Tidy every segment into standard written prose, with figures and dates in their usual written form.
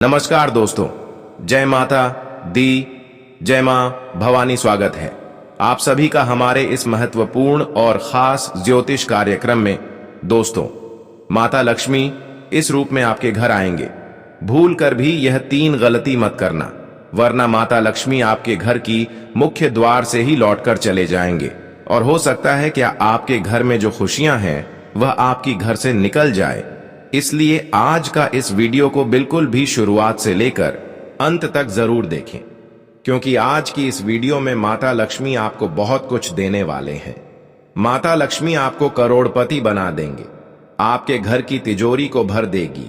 नमस्कार दोस्तों, जय माता दी, जय मां भवानी। स्वागत है आप सभी का हमारे इस महत्वपूर्ण और खास ज्योतिष कार्यक्रम में। दोस्तों, माता लक्ष्मी इस रूप में आपके घर आएंगे। भूल कर भी यह 3 गलती मत करना, वरना माता लक्ष्मी आपके घर की मुख्य द्वार से ही लौटकर चले जाएंगे और हो सकता है कि आपके घर में जो खुशियां हैं वह आपकी घर से निकल जाए। इसलिए आज का इस वीडियो को बिल्कुल भी शुरुआत से लेकर अंत तक जरूर देखें, क्योंकि आज की इस वीडियो में माता लक्ष्मी आपको बहुत कुछ देने वाले हैं। माता लक्ष्मी आपको करोड़पति बना देंगे, आपके घर की तिजोरी को भर देगी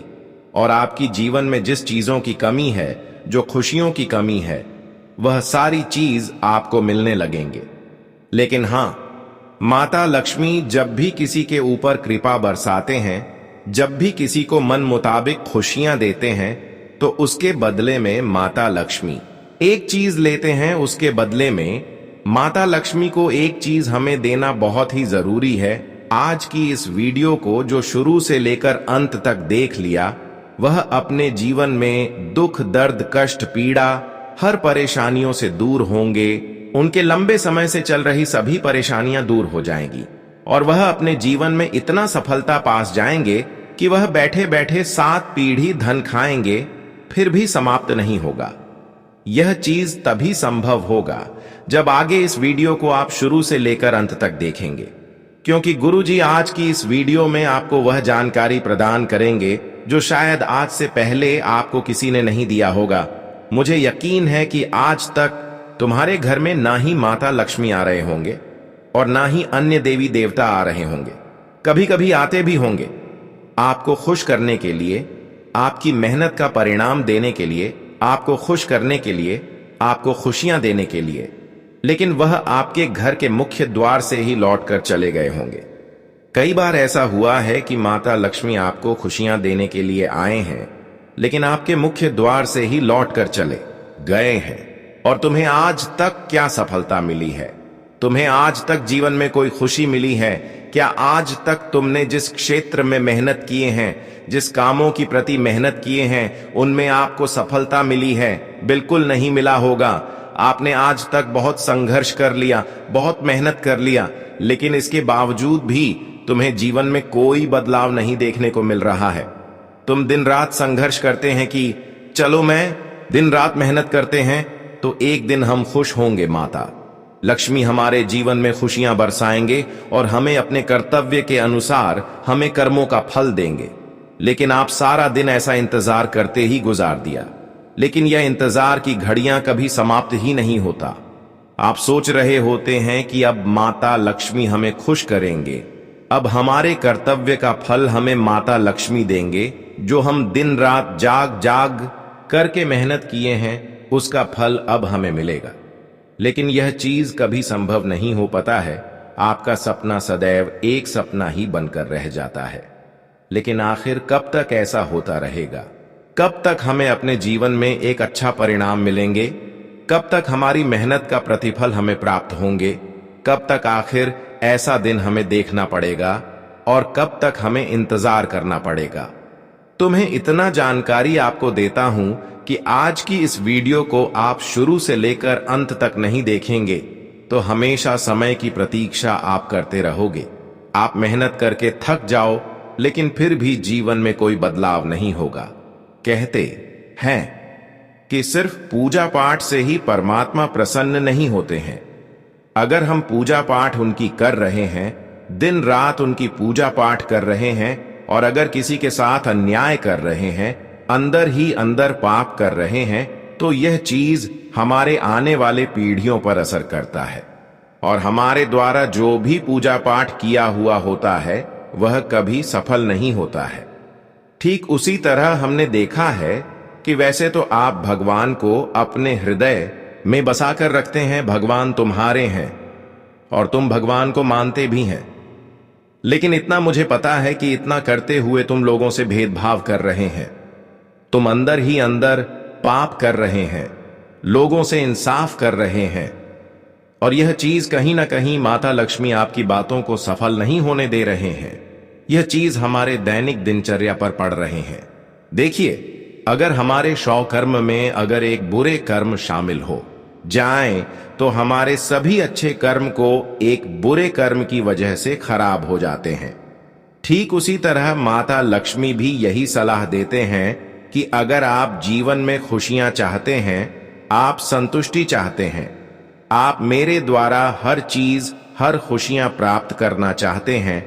और आपकी जीवन में जिस चीजों की कमी है, जो खुशियों की कमी है, वह सारी चीज आपको मिलने लगेंगे। लेकिन हां, माता लक्ष्मी जब भी किसी के ऊपर कृपा बरसाते हैं, जब भी किसी को मन मुताबिक खुशियां देते हैं, तो उसके बदले में माता लक्ष्मी एक चीज लेते हैं। उसके बदले में माता लक्ष्मी को एक चीज हमें देना बहुत ही जरूरी है। आज की इस वीडियो को जो शुरू से लेकर अंत तक देख लिया, वह अपने जीवन में दुख, दर्द, कष्ट, पीड़ा, हर परेशानियों से दूर होंगे। उनके लंबे समय से चल रही सभी परेशानियां दूर हो जाएंगी और वह अपने जीवन में इतना सफलता पास जाएंगे कि वह बैठे बैठे 7 पीढ़ी धन खाएंगे, फिर भी समाप्त नहीं होगा। यह चीज तभी संभव होगा जब आगे इस वीडियो को आप शुरू से लेकर अंत तक देखेंगे, क्योंकि गुरुजी आज की इस वीडियो में आपको वह जानकारी प्रदान करेंगे जो शायद आज से पहले आपको किसी ने नहीं दिया होगा। मुझे यकीन है कि आज तक तुम्हारे घर में ना ही माता लक्ष्मी आ रहे होंगे और ना ही अन्य देवी देवता आ रहे होंगे। कभी कभी आते भी होंगे आपको खुश करने के लिए, आपकी मेहनत का परिणाम देने के लिए, आपको खुश करने के लिए, आपको खुशियां देने के लिए, लेकिन वह आपके घर के मुख्य द्वार से ही लौटकर चले गए होंगे। कई बार ऐसा हुआ है कि माता लक्ष्मी आपको खुशियां देने के लिए आए हैं, लेकिन आपके मुख्य द्वार से ही लौटकर चले गए हैं। और तुम्हें आज तक क्या सफलता मिली है? तुम्हें आज तक जीवन में कोई खुशी मिली है? क्या आज तक तुमने जिस क्षेत्र में मेहनत किए हैं, जिस कामों की प्रति मेहनत किए हैं, उनमें आपको सफलता मिली है? बिल्कुल नहीं मिला होगा। आपने आज तक बहुत संघर्ष कर लिया, बहुत मेहनत कर लिया, लेकिन इसके बावजूद भी तुम्हें जीवन में कोई बदलाव नहीं देखने को मिल रहा है। तुम दिन रात संघर्ष करते हैं कि चलो मैं दिन रात मेहनत करते हैं तो एक दिन हम खुश होंगे। माता लक्ष्मी हमारे जीवन में खुशियां बरसाएंगे और हमें अपने कर्तव्य के अनुसार हमें कर्मों का फल देंगे। लेकिन आप सारा दिन ऐसा इंतजार करते ही गुजार दिया, लेकिन यह इंतजार की घड़ियां कभी समाप्त ही नहीं होता। आप सोच रहे होते हैं कि अब माता लक्ष्मी हमें खुश करेंगे, अब हमारे कर्तव्य का फल हमें माता लक्ष्मी देंगे। जो हम दिन रात जाग जाग करके मेहनत किए हैं, उसका फल अब हमें मिलेगा। लेकिन यह चीज कभी संभव नहीं हो पाता है। आपका सपना सदैव एक सपना ही बनकर रह जाता है। लेकिन आखिर कब तक ऐसा होता रहेगा? कब तक हमें अपने जीवन में एक अच्छा परिणाम मिलेंगे? कब तक हमारी मेहनत का प्रतिफल हमें प्राप्त होंगे? कब तक आखिर ऐसा दिन हमें देखना पड़ेगा और कब तक हमें इंतजार करना पड़ेगा? तुम्हें इतना जानकारी आपको देता हूं कि आज की इस वीडियो को आप शुरू से लेकर अंत तक नहीं देखेंगे तो हमेशा समय की प्रतीक्षा आप करते रहोगे। आप मेहनत करके थक जाओ, लेकिन फिर भी जीवन में कोई बदलाव नहीं होगा। कहते हैं कि सिर्फ पूजा पाठ से ही परमात्मा प्रसन्न नहीं होते हैं। अगर हम पूजा पाठ उनकी कर रहे हैं, दिन रात उनकी पूजा पाठ कर रहे हैं, और अगर किसी के साथ अन्याय कर रहे हैं, अंदर ही अंदर पाप कर रहे हैं, तो यह चीज हमारे आने वाले पीढ़ियों पर असर करता है और हमारे द्वारा जो भी पूजा पाठ किया हुआ होता है वह कभी सफल नहीं होता है। ठीक उसी तरह हमने देखा है कि वैसे तो आप भगवान को अपने हृदय में बसाकर रखते हैं, भगवान तुम्हारे हैं और तुम भगवान को मानते भी हैं, लेकिन इतना मुझे पता है कि इतना करते हुए तुम लोगों से भेदभाव कर रहे हैं। तुम अंदर ही अंदर पाप कर रहे हैं, लोगों से इंसाफ कर रहे हैं, और यह चीज कहीं ना कहीं माता लक्ष्मी आपकी बातों को सफल नहीं होने दे रहे हैं। यह चीज हमारे दैनिक दिनचर्या पर पड़ रहे हैं। देखिए, अगर हमारे 100 कर्म में अगर एक बुरे कर्म शामिल हो जाएं तो हमारे सभी अच्छे कर्म को एक बुरे कर्म की वजह से खराब हो जाते हैं। ठीक उसी तरह माता लक्ष्मी भी यही सलाह देते हैं कि अगर आप जीवन में खुशियां चाहते हैं, आप संतुष्टि चाहते हैं, आप मेरे द्वारा हर चीज हर खुशियां प्राप्त करना चाहते हैं,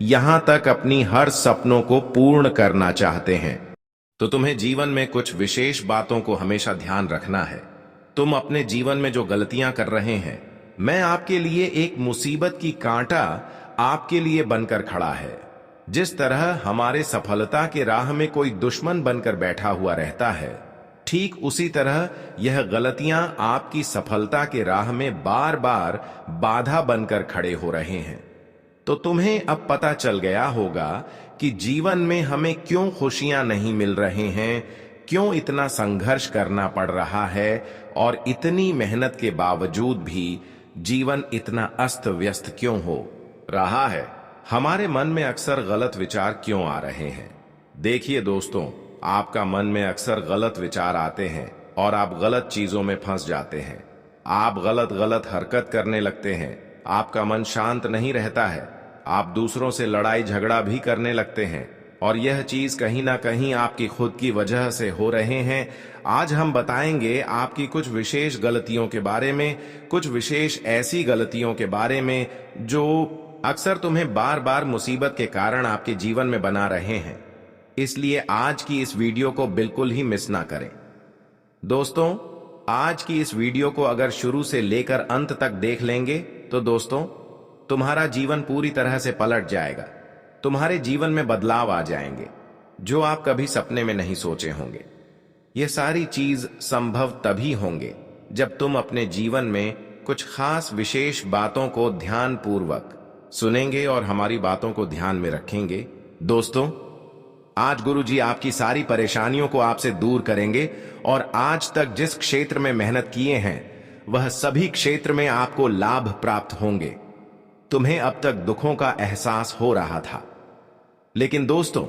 यहां तक अपनी हर सपनों को पूर्ण करना चाहते हैं, तो तुम्हें जीवन में कुछ विशेष बातों को हमेशा ध्यान रखना है। तुम अपने जीवन में जो गलतियां कर रहे हैं, मैं आपके लिए एक मुसीबत की कांटा आपके लिए बनकर खड़ा है। जिस तरह हमारे सफलता के राह में कोई दुश्मन बनकर बैठा हुआ रहता है, ठीक उसी तरह यह गलतियां आपकी सफलता के राह में बार बार बाधा बनकर खड़े हो रहे हैं। तो तुम्हें अब पता चल गया होगा कि जीवन में हमें क्यों खुशियां नहीं मिल रहे हैं, क्यों इतना संघर्ष करना पड़ रहा है और इतनी मेहनत के बावजूद भी जीवन इतना अस्त व्यस्त क्यों हो रहा है। हमारे मन में अक्सर गलत विचार क्यों आ रहे हैं? देखिए दोस्तों, आपका मन में अक्सर गलत विचार आते हैं और आप गलत चीजों में फंस जाते हैं। आप गलत गलत हरकत करने लगते हैं। आपका मन शांत नहीं रहता है। आप दूसरों से लड़ाई झगड़ा भी करने लगते हैं और यह चीज कहीं ना कहीं आपकी खुद की वजह से हो रहे हैं। आज हम बताएंगे आपकी कुछ विशेष गलतियों के बारे में, कुछ विशेष ऐसी गलतियों के बारे में जो अक्सर तुम्हें बार बार मुसीबत के कारण आपके जीवन में बना रहे हैं। इसलिए आज की इस वीडियो को बिल्कुल ही मिस ना करें। दोस्तों, आज की इस वीडियो को अगर शुरू से लेकर अंत तक देख लेंगे तो दोस्तों, तुम्हारा जीवन पूरी तरह से पलट जाएगा। तुम्हारे जीवन में बदलाव आ जाएंगे जो आप कभी सपने में नहीं सोचे होंगे। यह सारी चीज संभव तभी होंगे जब तुम अपने जीवन में कुछ खास विशेष बातों को ध्यानपूर्वक सुनेंगे और हमारी बातों को ध्यान में रखेंगे। दोस्तों, आज गुरुजी आपकी सारी परेशानियों को आपसे दूर करेंगे और आज तक जिस क्षेत्र में मेहनत किए हैं वह सभी क्षेत्र में आपको लाभ प्राप्त होंगे। तुम्हें अब तक दुखों का एहसास हो रहा था, लेकिन दोस्तों,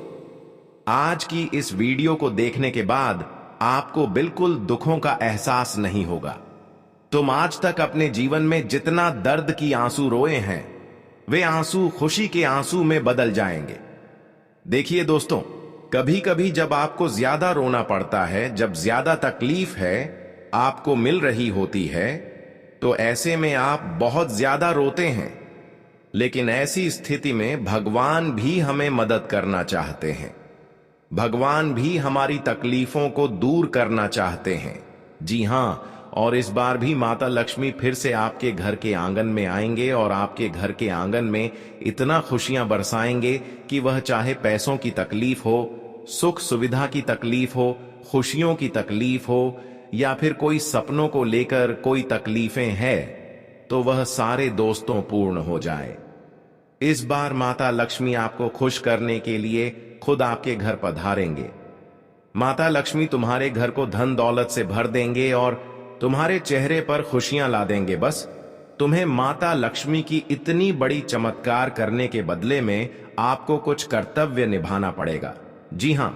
आज की इस वीडियो को देखने के बाद आपको बिल्कुल दुखों का एहसास नहीं होगा। तुम आज तक अपने जीवन में जितना दर्द की आंसू रोए हैं, वे आंसू खुशी के आंसू में बदल जाएंगे। देखिए दोस्तों, कभी कभी जब आपको ज्यादा रोना पड़ता है, जब ज्यादा तकलीफ है आपको मिल रही होती है, तो ऐसे में आप बहुत ज्यादा रोते हैं। लेकिन ऐसी स्थिति में भगवान भी हमें मदद करना चाहते हैं। भगवान भी हमारी तकलीफों को दूर करना चाहते हैं। जी हां, और इस बार भी माता लक्ष्मी फिर से आपके घर के आंगन में आएंगे और आपके घर के आंगन में इतना खुशियां बरसाएंगे कि वह चाहे पैसों की तकलीफ हो, सुख सुविधा की तकलीफ हो, खुशियों की तकलीफ हो या फिर कोई सपनों को लेकर कोई तकलीफें हैं, तो वह सारे दोस्तों पूर्ण हो जाए। इस बार माता लक्ष्मी आपको खुश करने के लिए खुद आपके घर पधारेंगे। माता लक्ष्मी तुम्हारे घर को धन दौलत से भर देंगे और तुम्हारे चेहरे पर खुशियां ला देंगे। बस तुम्हें माता लक्ष्मी की इतनी बड़ी चमत्कार करने के बदले में आपको कुछ कर्तव्य निभाना पड़ेगा। जी हां,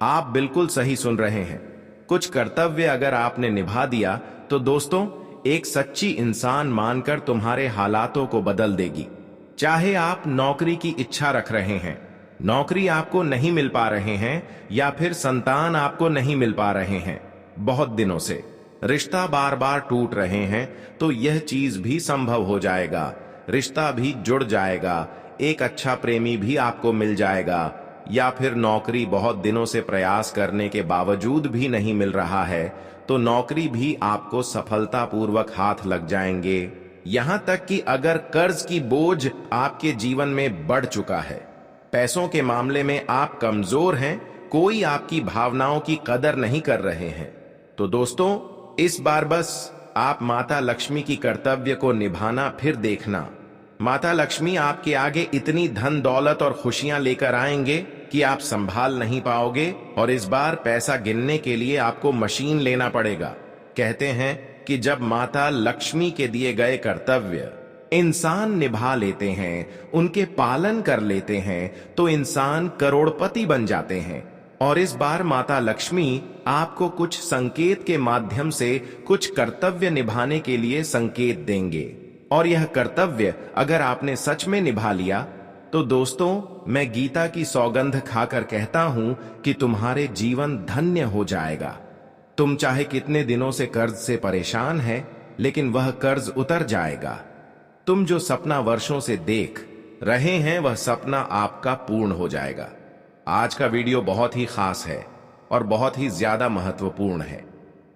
आप बिल्कुल सही सुन रहे हैं। कुछ कर्तव्य अगर आपने निभा दिया तो दोस्तों, एक सच्ची इंसान मानकर तुम्हारे हालातों को बदल देगी। चाहे आप नौकरी की इच्छा रख रहे हैं, नौकरी आपको नहीं मिल पा रहे हैं, या फिर संतान आपको नहीं मिल पा रहे हैं बहुत दिनों से, रिश्ता बार बार टूट रहे हैं, तो यह चीज भी संभव हो जाएगा। रिश्ता भी जुड़ जाएगा, एक अच्छा प्रेमी भी आपको मिल जाएगा। या फिर नौकरी बहुत दिनों से प्रयास करने के बावजूद भी नहीं मिल रहा है, तो नौकरी भी आपको सफलतापूर्वक हाथ लग जाएंगे। यहां तक कि अगर कर्ज की बोझ आपके जीवन में बढ़ चुका है, पैसों के मामले में आप कमजोर हैं, कोई आपकी भावनाओं की कदर नहीं कर रहे हैं, तो दोस्तों, इस बार बस आप माता लक्ष्मी की कर्तव्य को निभाना फिर देखना। माता लक्ष्मी आपके आगे इतनी धन दौलत और खुशियां लेकर आएंगे कि आप संभाल नहीं पाओगे, और इस बार पैसा गिनने के लिए आपको मशीन लेना पड़ेगा। कहते हैं कि जब माता लक्ष्मी के दिए गए कर्तव्य इंसान निभा लेते हैं, उनके पालन कर लेते हैं, तो इंसान करोड़पति बन जाते हैं। और इस बार माता लक्ष्मी आपको कुछ संकेत के माध्यम से कुछ कर्तव्य निभाने के लिए संकेत देंगे। और यह कर्तव्य अगर आपने सच में निभा लिया तो दोस्तों, मैं गीता की सौगंध खाकर कहता हूं कि तुम्हारे जीवन धन्य हो जाएगा। तुम चाहे कितने दिनों से कर्ज से परेशान है, लेकिन वह कर्ज उतर जाएगा। तुम जो सपना वर्षों से देख रहे हैं वह सपना आपका पूर्ण हो जाएगा। आज का वीडियो बहुत ही खास है और बहुत ही ज्यादा महत्वपूर्ण है।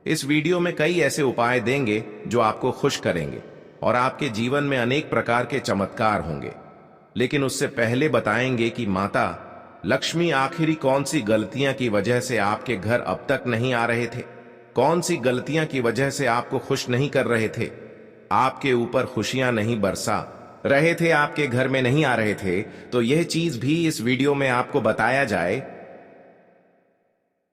इस वीडियो में कई ऐसे उपाय देंगे जो आपको खुश करेंगे और आपके जीवन में अनेक प्रकार के चमत्कार होंगे। लेकिन उससे पहले बताएंगे कि माता लक्ष्मी आखिरी कौन सी गलतियां की वजह से आपके घर अब तक नहीं आ रहे थे, कौन सी गलतियां की वजह से आपको खुश नहीं कर रहे थे, आपके ऊपर खुशियां नहीं बरसा रहे थे, आपके घर में नहीं आ रहे थे। तो यह चीज भी इस वीडियो में आपको बताया जाए।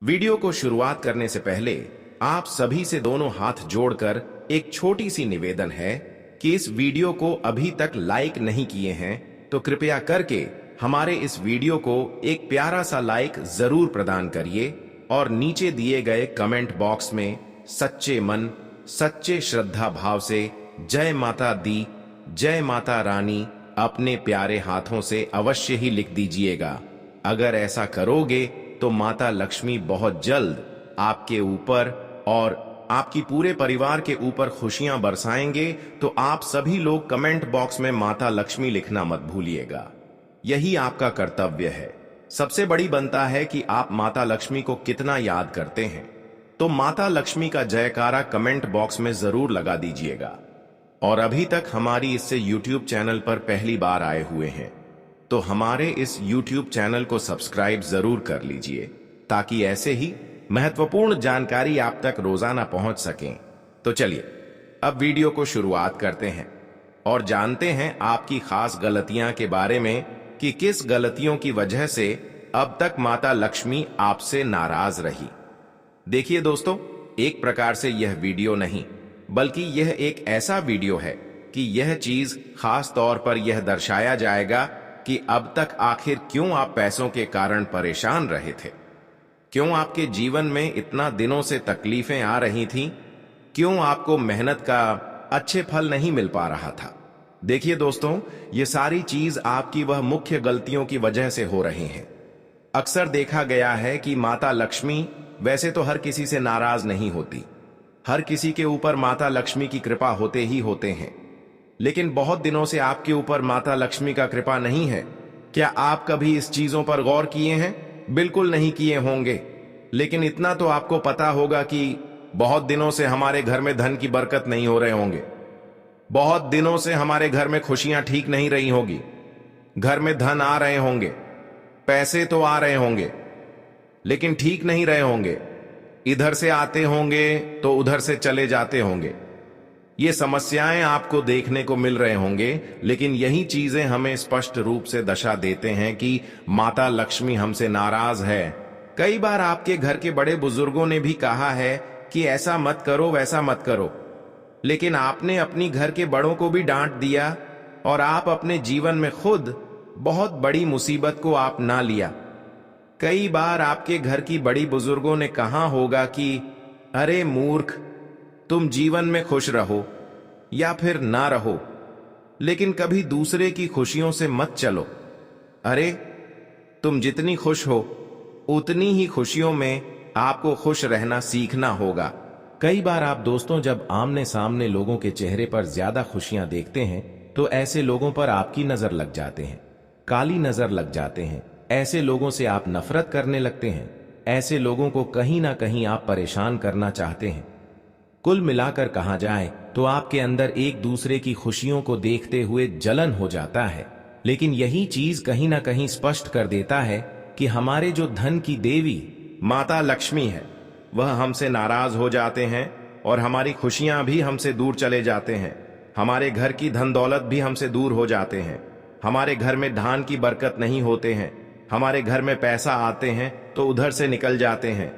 वीडियो को शुरुआत करने से पहले आप सभी से दोनों हाथ जोड़कर एक छोटी सी निवेदन है कि इस वीडियो को अभी तक लाइक नहीं किए हैं तो कृपया करके हमारे इस वीडियो को एक प्यारा सा लाइक जरूर प्रदान करिए और नीचे दिए गए कमेंट बॉक्स में सच्चे मन सच्चे श्रद्धा भाव से जय माता दी, जय माता रानी अपने प्यारे हाथों से अवश्य ही लिख दीजिएगा। अगर ऐसा करोगे तो माता लक्ष्मी बहुत जल्द आपके ऊपर और आपकी पूरे परिवार के ऊपर खुशियां बरसाएंगे। तो आप सभी लोग कमेंट बॉक्स में माता लक्ष्मी लिखना मत भूलिएगा। यही आपका कर्तव्य है। सबसे बड़ी बनता है कि आप माता लक्ष्मी को कितना याद करते हैं। तो माता लक्ष्मी का जयकारा कमेंट बॉक्स में जरूर लगा दीजिएगा। और अभी तक हमारी इससे YouTube चैनल पर पहली बार आए हुए हैं तो हमारे इस YouTube चैनल को सब्सक्राइब जरूर कर लीजिए ताकि ऐसे ही महत्वपूर्ण जानकारी आप तक रोजाना पहुंच सकें। तो चलिए अब वीडियो को शुरुआत करते हैं और जानते हैं आपकी खास गलतियां के बारे में कि किस गलतियों की वजह से अब तक माता लक्ष्मी आपसे नाराज रही। देखिए दोस्तों, एक प्रकार से यह वीडियो नहीं बल्कि यह एक ऐसा वीडियो है कि यह चीज खास तौर पर यह दर्शाया जाएगा कि अब तक आखिर क्यों आप पैसों के कारण परेशान रहे थे, क्यों आपके जीवन में इतना दिनों से तकलीफें आ रही थीं, क्यों आपको मेहनत का अच्छे फल नहीं मिल पा रहा था। देखिए दोस्तों, ये सारी चीज आपकी वह मुख्य गलतियों की वजह से हो रही हैं। अक्सर देखा गया है कि माता लक्ष्मी वैसे तो हर किसी से नाराज नहीं होती, हर किसी के ऊपर माता लक्ष्मी की कृपा होते ही होते हैं। लेकिन बहुत दिनों से आपके ऊपर माता लक्ष्मी का कृपा नहीं है। क्या आप कभी इस चीजों पर गौर किए हैं? बिल्कुल नहीं किए होंगे। लेकिन इतना तो आपको पता होगा कि बहुत दिनों से हमारे घर में धन की बरकत नहीं हो रहे होंगे, बहुत दिनों से हमारे घर में खुशियां ठीक नहीं रही होगी। घर में धन आ रहे होंगे, पैसे तो आ रहे होंगे लेकिन ठीक नहीं रहे होंगे। इधर से आते होंगे तो उधर से चले जाते होंगे। ये समस्याएं आपको देखने को मिल रहे होंगे। लेकिन यही चीजें हमें स्पष्ट रूप से दशा देते हैं कि माता लक्ष्मी हमसे नाराज है। कई बार आपके घर के बड़े बुजुर्गों ने भी कहा है कि ऐसा मत करो वैसा मत करो, लेकिन आपने अपनी घर के बड़ों को भी डांट दिया और आप अपने जीवन में खुद बहुत बड़ी मुसीबत को आप ना लिया। कई बार आपके घर की बड़ी बुजुर्गों ने कहा होगा कि अरे मूर्ख, तुम जीवन में खुश रहो या फिर ना रहो, लेकिन कभी दूसरे की खुशियों से मत चलो। अरे तुम जितनी खुश हो उतनी ही खुशियों में आपको खुश रहना सीखना होगा। कई बार आप दोस्तों जब आमने सामने लोगों के चेहरे पर ज्यादा खुशियां देखते हैं तो ऐसे लोगों पर आपकी नजर लग जाते हैं, काली नजर लग जाते हैं। ऐसे लोगों से आप नफरत करने लगते हैं। ऐसे लोगों को कहीं ना कहीं आप परेशान करना चाहते हैं। कुल मिलाकर कहा जाए तो आपके अंदर एक दूसरे की खुशियों को देखते हुए जलन हो जाता है। लेकिन यही चीज कहीं ना कहीं स्पष्ट कर देता है कि हमारे जो धन की देवी माता लक्ष्मी है वह हमसे नाराज हो जाते हैं और हमारी खुशियां भी हमसे दूर चले जाते हैं। हमारे घर की धन दौलत भी हमसे दूर हो जाते हैं। हमारे घर में धान की बरकत नहीं होते हैं। हमारे घर में पैसा आते हैं तो उधर से निकल जाते हैं।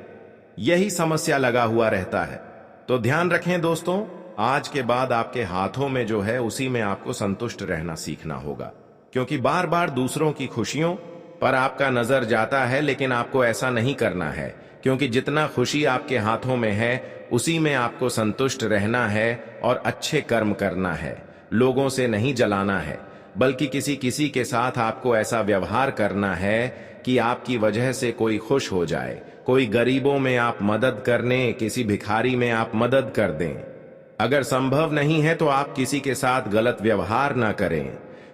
यही समस्या लगा हुआ रहता है। तो ध्यान रखें दोस्तों, आज के बाद आपके हाथों में जो है उसी में आपको संतुष्ट रहना सीखना होगा, क्योंकि बार बार दूसरों की खुशियों पर आपका नजर जाता है, लेकिन आपको ऐसा नहीं करना है, क्योंकि जितना खुशी आपके हाथों में है उसी में आपको संतुष्ट रहना है और अच्छे कर्म करना है। लोगों से नहीं जलाना है, बल्कि किसी किसी के साथ आपको ऐसा व्यवहार करना है कि आपकी वजह से कोई खुश हो जाए। कोई गरीबों में आप मदद करने, किसी भिखारी में आप मदद कर दें। अगर संभव नहीं है तो आप किसी के साथ गलत व्यवहार ना करें,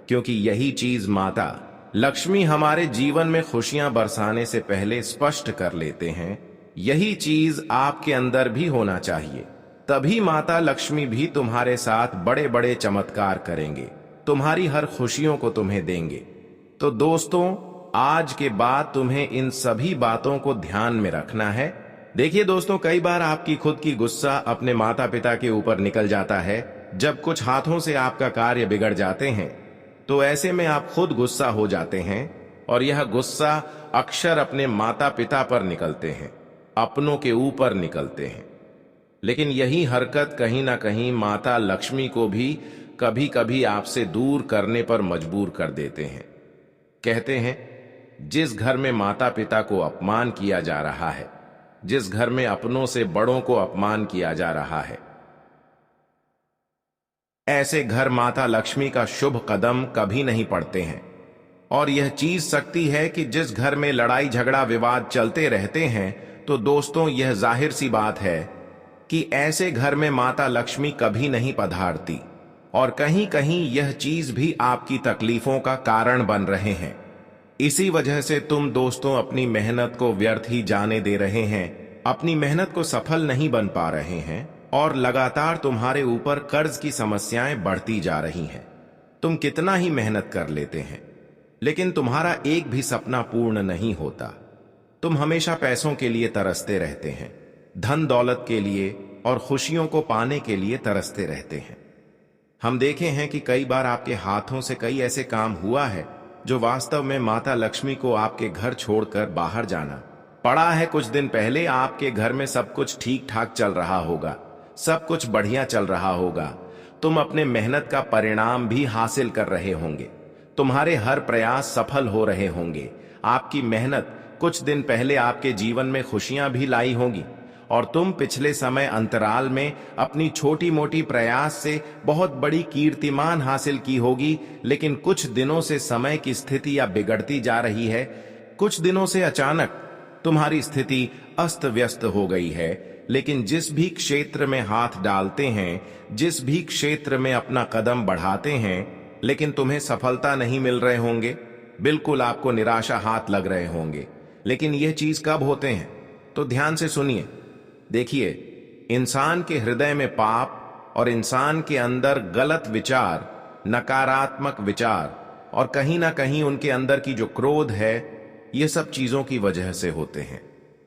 क्योंकि यही चीज माता लक्ष्मी हमारे जीवन में खुशियां बरसाने से पहले स्पष्ट कर लेते हैं। यही चीज आपके अंदर भी होना चाहिए, तभी माता लक्ष्मी भी तुम्हारे साथ बड़े बड़े चमत्कार करेंगे, तुम्हारी हर खुशियों को तुम्हें देंगे। तो दोस्तों, आज के बाद तुम्हें इन सभी बातों को ध्यान में रखना है। देखिए दोस्तों, कई बार आपकी खुद की गुस्सा अपने माता पिता के ऊपर निकल जाता है। जब कुछ हाथों से आपका कार्य बिगड़ जाते हैं तो ऐसे में आप खुद गुस्सा हो जाते हैं, और यह गुस्सा अक्सर अपने माता पिता पर निकलते हैं, अपनों के ऊपर निकलते हैं। लेकिन यही हरकत कहीं ना कहीं माता लक्ष्मी को भी कभी कभी आपसे दूर करने पर मजबूर कर देते हैं। कहते हैं, जिस घर में माता पिता को अपमान किया जा रहा है, जिस घर में अपनों से बड़ों को अपमान किया जा रहा है, ऐसे घर माता लक्ष्मी का शुभ कदम कभी नहीं पड़ते हैं। और यह चीज सकती है कि जिस घर में लड़ाई झगड़ा विवाद चलते रहते हैं, तो दोस्तों यह जाहिर सी बात है कि ऐसे घर में माता लक्ष्मी कभी नहीं पधारती, और कहीं कहीं यह चीज भी आपकी तकलीफों का कारण बन रहे हैं। इसी वजह से तुम दोस्तों अपनी मेहनत को व्यर्थ ही जाने दे रहे हैं, अपनी मेहनत को सफल नहीं बन पा रहे हैं, और लगातार तुम्हारे ऊपर कर्ज की समस्याएं बढ़ती जा रही हैं। तुम कितना ही मेहनत कर लेते हैं, लेकिन तुम्हारा एक भी सपना पूर्ण नहीं होता। तुम हमेशा पैसों के लिए तरसते रहते हैं, धन दौलत के लिए और खुशियों को पाने के लिए तरसते रहते हैं। हम देखे हैं कि कई बार आपके हाथों से कई ऐसे काम हुआ है जो वास्तव में माता लक्ष्मी को आपके घर छोड़कर बाहर जाना पड़ा है। कुछ दिन पहले आपके घर में सब कुछ ठीक ठाक चल रहा होगा, सब कुछ बढ़िया चल रहा होगा, तुम अपने मेहनत का परिणाम भी हासिल कर रहे होंगे, तुम्हारे हर प्रयास सफल हो रहे होंगे। आपकी मेहनत कुछ दिन पहले आपके जीवन में खुशियां भी लाई होगी, और तुम पिछले समय अंतराल में अपनी छोटी मोटी प्रयास से बहुत बड़ी कीर्तिमान हासिल की होगी। लेकिन कुछ दिनों से समय की स्थिति या बिगड़ती जा रही है, कुछ दिनों से अचानक तुम्हारी स्थिति अस्त व्यस्त हो गई है। लेकिन जिस भी क्षेत्र में हाथ डालते हैं, जिस भी क्षेत्र में अपना कदम बढ़ाते हैं, लेकिन तुम्हें सफलता नहीं मिल रहे होंगे, बिल्कुल आपको निराशा हाथ लग रहे होंगे। लेकिन यह चीज कब होते हैं, तो ध्यान से सुनिए। देखिए, इंसान के हृदय में पाप और इंसान के अंदर गलत विचार, नकारात्मक विचार, और कहीं ना कहीं उनके अंदर की जो क्रोध है, ये सब चीजों की वजह से होते हैं।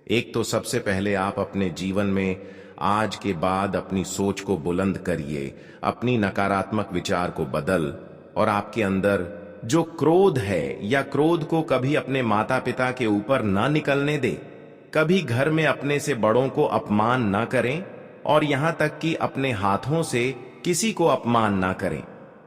एक तो सबसे पहले आप अपने जीवन में आज के बाद अपनी सोच को बुलंद करिए, अपनी नकारात्मक विचार को बदल, और आपके अंदर जो क्रोध है या क्रोध को कभी अपने माता पिता के ऊपर ना निकलने दे, कभी घर में अपने से बड़ों को अपमान ना करें, और यहां तक कि अपने हाथों से किसी को अपमान ना करें,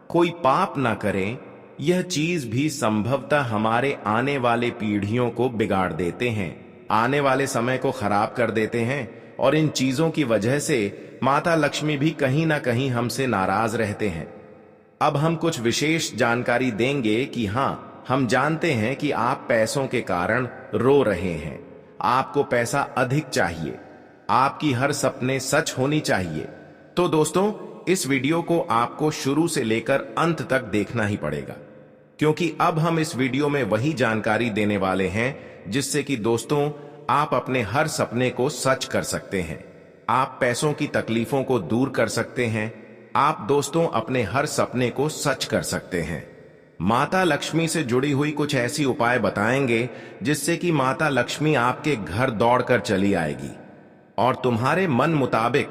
कोई पाप ना करें। यह चीज भी संभवतः हमारे आने वाले पीढ़ियों को बिगाड़ देते हैं, आने वाले समय को खराब कर देते हैं, और इन चीजों की वजह से माता लक्ष्मी भी कहीं ना कहीं हमसे नाराज रहते हैं। अब हम कुछ विशेष जानकारी देंगे कि हाँ, हम जानते हैं कि आप पैसों के कारण रो रहे हैं, आपको पैसा अधिक चाहिए, आपकी हर सपने सच होनी चाहिए। तो दोस्तों, इस वीडियो को आपको शुरू से लेकर अंत तक देखना ही पड़ेगा, क्योंकि अब हम इस वीडियो में वही जानकारी देने वाले हैं जिससे कि दोस्तों आप अपने हर सपने को सच कर सकते हैं, आप पैसों की तकलीफों को दूर कर सकते हैं, आप दोस्तों अपने हर सपने को सच कर सकते हैं। माता लक्ष्मी से जुड़ी हुई कुछ ऐसी उपाय बताएंगे जिससे कि माता लक्ष्मी आपके घर दौड़कर चली आएगी और तुम्हारे मन मुताबिक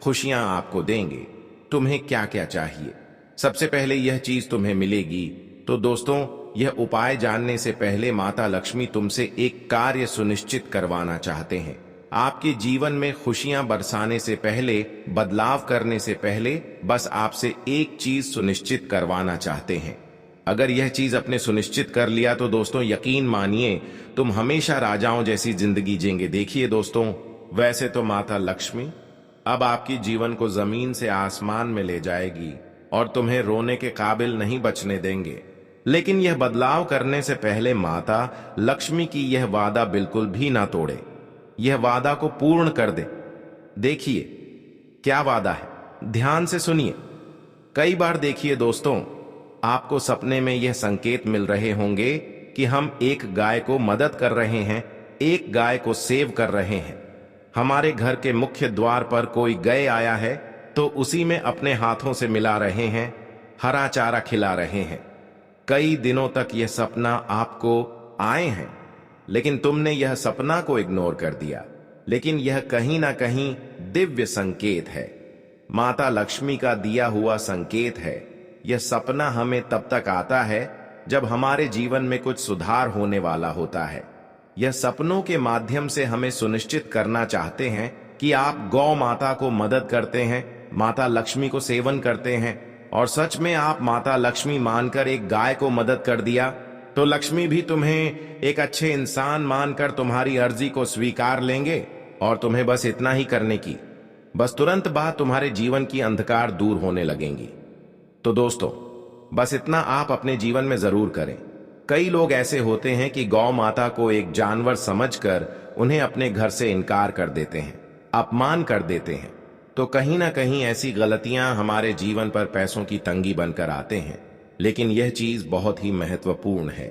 खुशियां आपको देंगे। तुम्हें क्या क्या चाहिए, सबसे पहले यह चीज तुम्हें मिलेगी। तो दोस्तों, यह उपाय जानने से पहले माता लक्ष्मी तुमसे एक कार्य सुनिश्चित करवाना चाहते हैं। आपके जीवन में खुशियां बरसाने से पहले, बदलाव करने से पहले बस आपसे एक चीज सुनिश्चित करवाना चाहते हैं। अगर यह चीज अपने सुनिश्चित कर लिया तो दोस्तों यकीन मानिए तुम हमेशा राजाओं जैसी जिंदगी जिएंगे। देखिए दोस्तों, वैसे तो माता लक्ष्मी अब आपकी जीवन को जमीन से आसमान में ले जाएगी और तुम्हें रोने के काबिल नहीं बचने देंगे, लेकिन यह बदलाव करने से पहले माता लक्ष्मी की यह वादा बिल्कुल भी ना तोड़े, यह वादा को पूर्ण कर दे। देखिए क्या वादा है, ध्यान से सुनिए। कई बार देखिए दोस्तों, आपको सपने में यह संकेत मिल रहे होंगे कि हम एक गाय को मदद कर रहे हैं, एक गाय को सेव कर रहे हैं। हमारे घर के मुख्य द्वार पर कोई गाय आया है तो उसी में अपने हाथों से मिला रहे हैं, हरा चारा खिला रहे हैं। कई दिनों तक यह सपना आपको आए हैं, लेकिन तुमने यह सपना को इग्नोर कर दिया। लेकिन यह कहीं ना कहीं दिव्य संकेत है, माता लक्ष्मी का दिया हुआ संकेत है। यह सपना हमें तब तक आता है जब हमारे जीवन में कुछ सुधार होने वाला होता है। यह सपनों के माध्यम से हमें सुनिश्चित करना चाहते हैं कि आप गौ माता को मदद करते हैं, माता लक्ष्मी को सेवन करते हैं, और सच में आप माता लक्ष्मी मानकर एक गाय को मदद कर दिया तो लक्ष्मी भी तुम्हें एक अच्छे इंसान मानकर तुम्हारी अर्जी को स्वीकार लेंगे और तुम्हें बस इतना ही करने की, बस तुरंत बाद तुम्हारे जीवन की अंधकार दूर होने लगेंगी। तो दोस्तों, बस इतना आप अपने जीवन में जरूर करें। कई लोग ऐसे होते हैं कि गौ माता को एक जानवर समझकर उन्हें अपने घर से इनकार कर देते हैं, अपमान कर देते हैं। तो कहीं ना कहीं ऐसी गलतियां हमारे जीवन पर पैसों की तंगी बनकर आते हैं, लेकिन यह चीज बहुत ही महत्वपूर्ण है।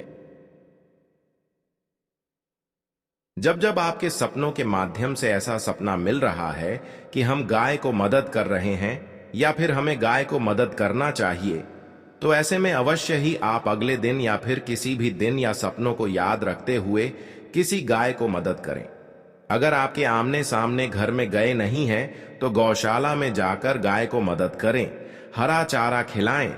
जब जब आपके सपनों के माध्यम से ऐसा सपना मिल रहा है कि हम गाय को मदद कर रहे हैं या फिर हमें गाय को मदद करना चाहिए, तो ऐसे में अवश्य ही आप अगले दिन या फिर किसी भी दिन या सपनों को याद रखते हुए किसी गाय को मदद करें। अगर आपके आमने सामने घर में गाय नहीं है तो गौशाला में जाकर गाय को मदद करें, हरा चारा खिलाएं,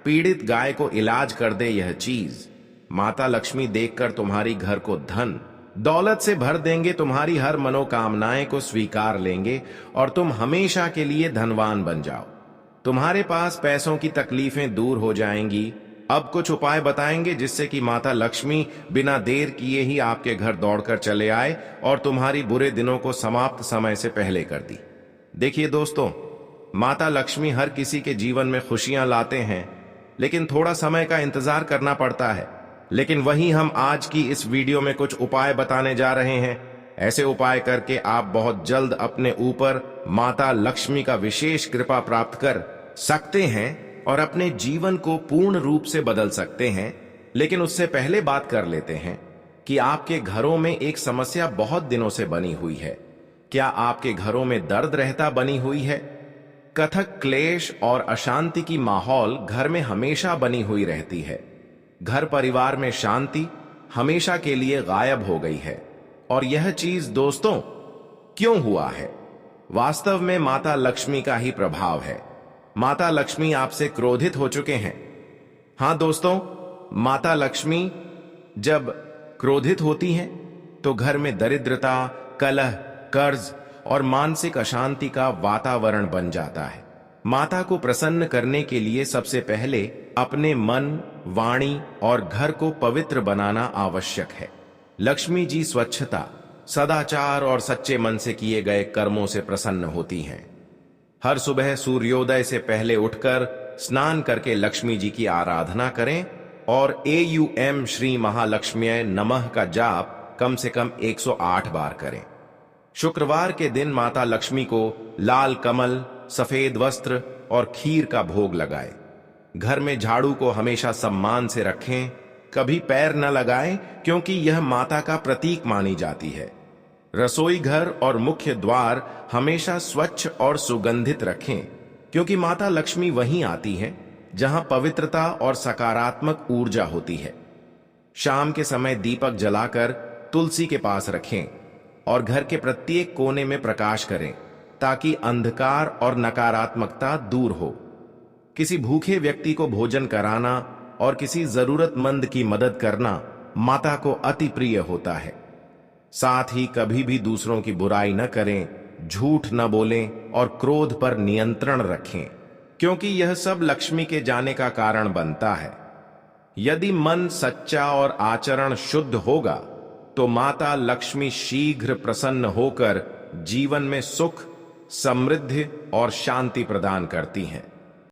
पीड़ित गाय को इलाज कर दे। यह चीज माता लक्ष्मी देखकर तुम्हारी घर को धन दौलत से भर देंगे, तुम्हारी हर मनोकामनाएं को स्वीकार लेंगे और तुम हमेशा के लिए धनवान बन जाओ। तुम्हारे पास पैसों की तकलीफें दूर हो जाएंगी। अब कुछ उपाय बताएंगे जिससे कि माता लक्ष्मी बिना देर किए ही आपके घर दौड़कर चले आए और तुम्हारी बुरे दिनों को समाप्त समय से पहले कर दी। देखिए दोस्तों, माता लक्ष्मी हर किसी के जीवन में खुशियां लाते हैं, लेकिन थोड़ा समय का इंतजार करना पड़ता है। लेकिन वही हम आज की इस वीडियो में कुछ उपाय बताने जा रहे हैं। ऐसे उपाय करके आप बहुत जल्द अपने ऊपर माता लक्ष्मी का विशेष कृपा प्राप्त कर सकते हैं और अपने जीवन को पूर्ण रूप से बदल सकते हैं। लेकिन उससे पहले बात कर लेते हैं कि आपके घरों में एक समस्या बहुत दिनों से बनी हुई है। क्या आपके घरों में दर्द रहता बनी हुई है? कथक, क्लेश और अशांति की माहौल घर में हमेशा बनी हुई रहती है। घर परिवार में शांति हमेशा के लिए गायब हो गई है। और यह चीज दोस्तों क्यों हुआ है? वास्तव में माता लक्ष्मी का ही प्रभाव है। माता लक्ष्मी आपसे क्रोधित हो चुके हैं। हां दोस्तों, माता लक्ष्मी जब क्रोधित होती हैं तो घर में दरिद्रता, कलह, कर्ज और मानसिक अशांति का वातावरण बन जाता है। माता को प्रसन्न करने के लिए सबसे पहले अपने मन, वाणी और घर को पवित्र बनाना आवश्यक है। लक्ष्मी जी स्वच्छता, सदाचार और सच्चे मन से किए गए कर्मों से प्रसन्न होती हैं। हर सुबह सूर्योदय से पहले उठकर स्नान करके लक्ष्मी जी की आराधना करें और AUM श्री महालक्ष्म्यै नमः का जाप कम से कम 108 बार करें। शुक्रवार के दिन माता लक्ष्मी को लाल कमल, सफेद वस्त्र और खीर का भोग लगाएं। घर में झाड़ू को हमेशा सम्मान से रखें, कभी पैर न लगाएं क्योंकि यह माता का प्रतीक मानी जाती है। रसोई घर और मुख्य द्वार हमेशा स्वच्छ और सुगंधित रखें क्योंकि माता लक्ष्मी वहीं आती हैं जहां पवित्रता और सकारात्मक ऊर्जा होती है। शाम के समय दीपक जलाकर तुलसी के पास रखें और घर के प्रत्येक कोने में प्रकाश करें ताकि अंधकार और नकारात्मकता दूर हो। किसी भूखे व्यक्ति को भोजन कराना और किसी जरूरतमंद की मदद करना माता को अति प्रिय होता है। साथ ही कभी भी दूसरों की बुराई न करें, झूठ न बोलें और क्रोध पर नियंत्रण रखें क्योंकि यह सब लक्ष्मी के जाने का कारण बनता है। यदि मन सच्चा और आचरण शुद्ध होगा तो माता लक्ष्मी शीघ्र प्रसन्न होकर जीवन में सुख, समृद्धि और शांति प्रदान करती हैं।